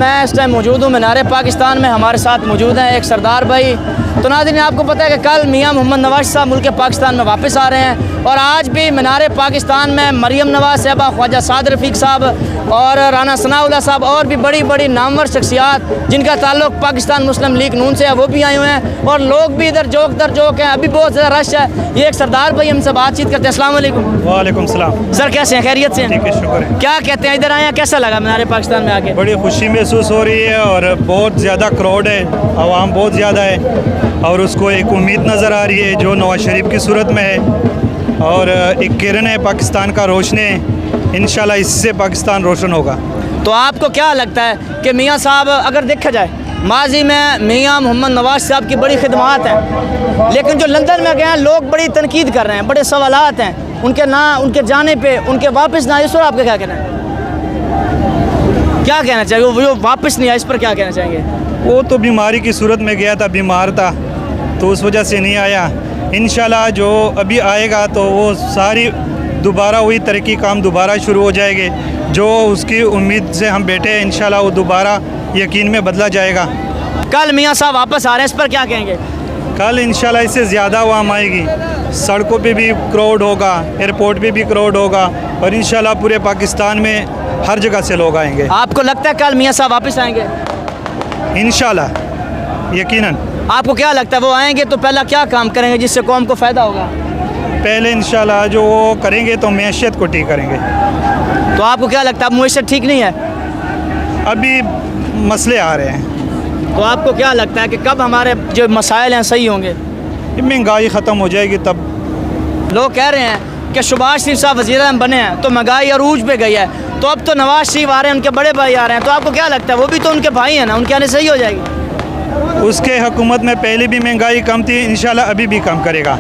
मैं इस टाइम मौजूद हूँ मीनार पाकिस्तान में। हमारे साथ मौजूद हैं एक सरदार भाई। तो नाज़रीन, आपको पता है कि कल मियाँ मोहम्मद नवाज साहब मुल्क पाकिस्तान में वापस आ रहे हैं और आज भी मीनार पाकिस्तान में मरियम नवाज साहबा, ख्वाजा साद रफ़ीक साहब और राना सनाउल्लाह साहब और भी बड़ी बड़ी नामवर शख्सियात जिनका ताल्लुक पाकिस्तान मुस्लिम लीग नून से है वो भी आए हुए हैं और लोग भी इधर जोक दर जोक हैं। अभी बहुत ज़्यादा रश है। ये एक सरदार भाई हमसे बातचीत करते हैं। अस्सलाम वालेकुम। वालेकुम सलाम। सर कैसे हैं? खैरियत से हैं? ठीक है, शुक्र है। क्या कहते हैं, इधर आए हैं, कैसा लगा मीनार पाकिस्तान में आके? बड़ी खुशी महसूस हो रही है और बहुत ज़्यादा क्राउड है, आवाम बहुत ज़्यादा है और उसको एक उम्मीद नज़र आ रही है जो नवाज शरीफ की सूरत में है और एक किरण है पाकिस्तान का, रोशनी है। इंशाल्लाह इससे पाकिस्तान रोशन होगा। तो आपको क्या लगता है कि मियाँ साहब, अगर देखा जाए माजी में मियाँ मोहम्मद नवाज साहब की बड़ी खिदमात हैं, लेकिन जो लंदन में गए हैं लोग बड़ी तनकीद कर रहे हैं, बड़े सवालात हैं उनके जाने पे, उनके वापस ना आए, इस पर आपका क्या कहना है? क्या कहना चाहिए? वो वापस नहीं आए, इस पर क्या कहना चाहेंगे? वो तो बीमारी की सूरत में गया था, बीमार था तो उस वजह से नहीं आया। इंशाल्लाह जो अभी आएगा तो वो सारी दोबारा वही तरक्की काम दोबारा शुरू हो जाएंगे। जो उसकी उम्मीद से हम बैठे हैं इंशाल्लाह वो दोबारा यकीन में बदला जाएगा। कल मियाँ साहब वापस आ रहे हैं, इस पर क्या कहेंगे? कल इंशाल्लाह इससे ज़्यादा आवाम आएगी, सड़कों पे भी क्राउड होगा, एयरपोर्ट पे भी क्राउड होगा और इंशाल्लाह पूरे पाकिस्तान में हर जगह से लोग आएंगे। आपको लगता है कल मियाँ साहब वापस आएंगे? इंशाल्लाह यकीनन। आपको क्या लगता है वो आएंगे तो पहला क्या काम करेंगे जिससे कौम को फ़ायदा होगा? पहले इंशाल्लाह जो वो करेंगे तो मैशियत को ठीक करेंगे। तो आपको क्या लगता है अब मैशियत ठीक नहीं है? अभी मसले आ रहे हैं। तो आपको क्या लगता है कि कब हमारे जो मसाइल हैं सही होंगे? महंगाई ख़त्म हो जाएगी तब। लोग कह रहे हैं कि शहबाज शरीफ साहब वज़ीर-ए-आज़म बने हैं तो महंगाई अरूज पे गई है, तो अब तो नवाज शरीफ आ रहे हैं, उनके बड़े भाई आ रहे हैं, तो आपको क्या लगता है वो भी तो उनके भाई हैं ना, उनके आने सही हो जाएगी? उसके हुकूमत में पहले भी महंगाई कम थी, इंशाल्लाह अभी भी कम करेगा।